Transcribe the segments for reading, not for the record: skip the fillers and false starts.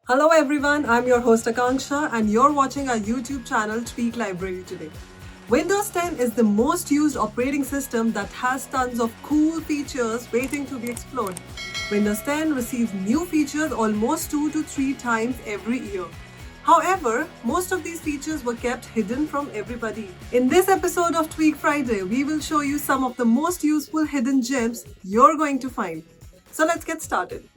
Hello everyone, I'm your host Akanksha and you're watching our YouTube channel Tweak Library today. Windows 10 is the most used operating system that has tons of cool features waiting to be explored. Windows 10 receives new features almost 2 to 3 times every year. However, most of these features were kept hidden from everybody. In this episode of Tweak Friday, we will show you some of the most useful hidden gems you're going to find. So let's get started.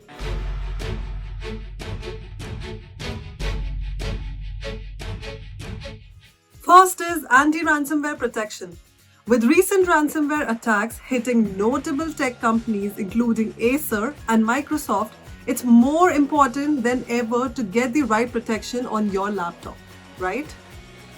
First is anti-ransomware protection. With recent ransomware attacks hitting notable tech companies including Acer and Microsoft, it's more important than ever to get the right protection on your laptop, right?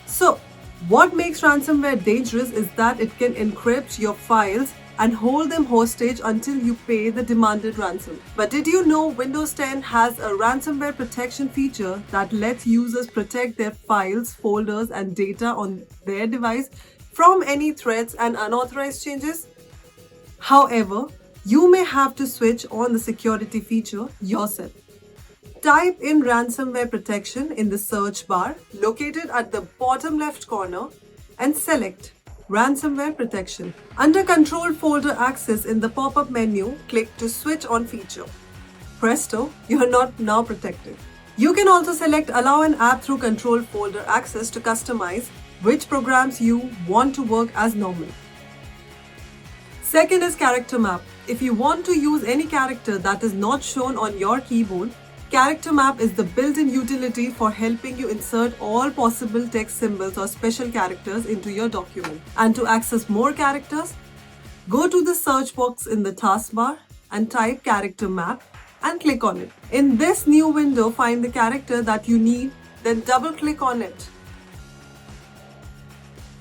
So, what makes ransomware dangerous is that it can encrypt your files and hold them hostage until you pay the demanded ransom. But did you know Windows 10 has a ransomware protection feature that lets users protect their files, folders, and data on their device from any threats and unauthorized changes? However, you may have to switch on the security feature yourself. Type in ransomware protection in the search bar located at the bottom left corner and select ransomware protection. Under control folder access in the pop-up menu, click to switch on feature. Presto, you are not now protected. You can also select allow an app through control folder access to customize which programs you want to work as normal. Second is character map. If you want to use any character that is not shown on your keyboard, Character Map is the built-in utility for helping you insert all possible text symbols or special characters into your document. And to access more characters, go to the search box in the taskbar and type Character Map and click on it. In this new window, find the character that you need, then double-click on it.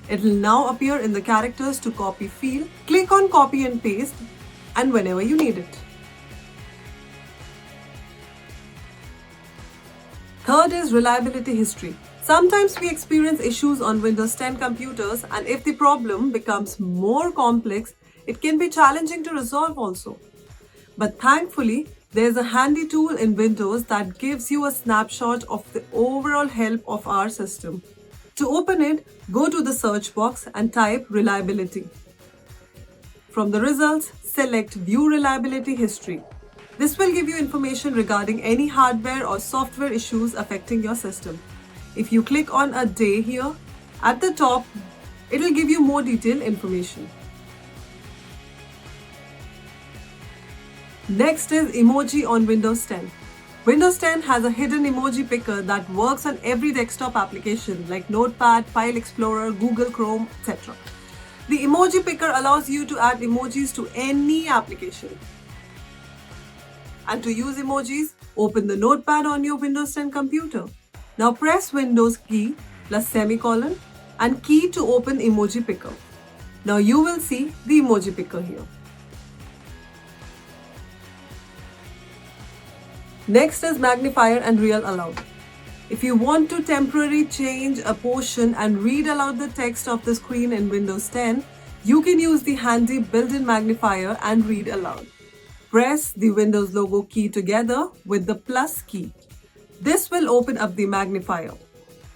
It will now appear in the characters to copy field. Click on copy and paste and whenever you need it. Third is reliability history. Sometimes we experience issues on Windows 10 computers, and if the problem becomes more complex, it can be challenging to resolve also. But thankfully, there's a handy tool in Windows that gives you a snapshot of the overall health of our system. To open it, go to the search box and type reliability. From the results, select View Reliability History. This will give you information regarding any hardware or software issues affecting your system. If you click on a day here, at the top, it will give you more detailed information. Next is emoji on Windows 10. Windows 10 has a hidden emoji picker that works on every desktop application like Notepad, File Explorer, Google Chrome, etc. The emoji picker allows you to add emojis to any application. And to use emojis, open the notepad on your Windows 10 computer. Now press Windows key plus semicolon and key to open emoji picker. Now you will see the emoji picker here. Next is magnifier and read aloud. If you want to temporarily change a portion and read aloud the text of the screen in Windows 10, you can use the handy built-in magnifier and read aloud. Press the Windows logo key together with the plus key. This will open up the magnifier.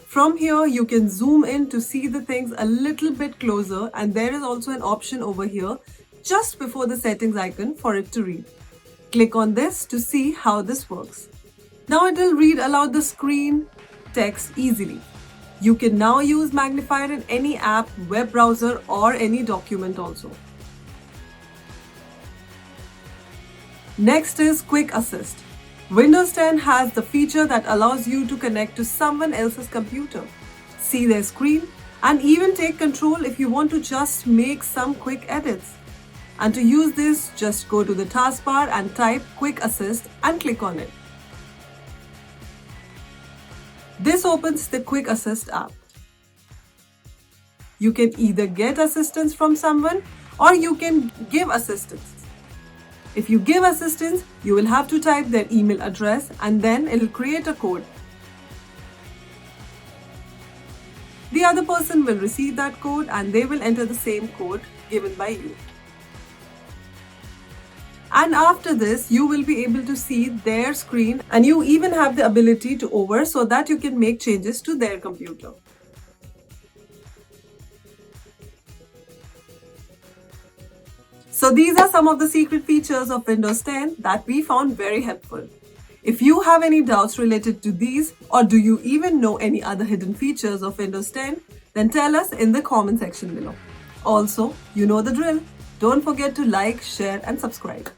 From here, you can zoom in to see the things a little bit closer, and there is also an option over here just before the settings icon for it to read. Click on this to see how this works. Now it will read aloud the screen text easily. You can now use magnifier in any app, web browser, or any document also. Next is Quick Assist. Windows 10 has the feature that allows you to connect to someone else's computer, see their screen, and even take control if you want to just make some quick edits. And to use this, just go to the taskbar and type Quick Assist and click on it. This opens the Quick Assist app. You can either get assistance from someone or you can give assistance. If you give assistance, you will have to type their email address and then it will create a code. The other person will receive that code and they will enter the same code given by you. And after this, you will be able to see their screen, and you even have the ability to hover so that you can make changes to their computer. So these are some of the secret features of Windows 10 that we found very helpful. If you have any doubts related to these, or do you even know any other hidden features of Windows 10, then tell us in the comment section below. Also, you know the drill. Don't forget to like, share and subscribe.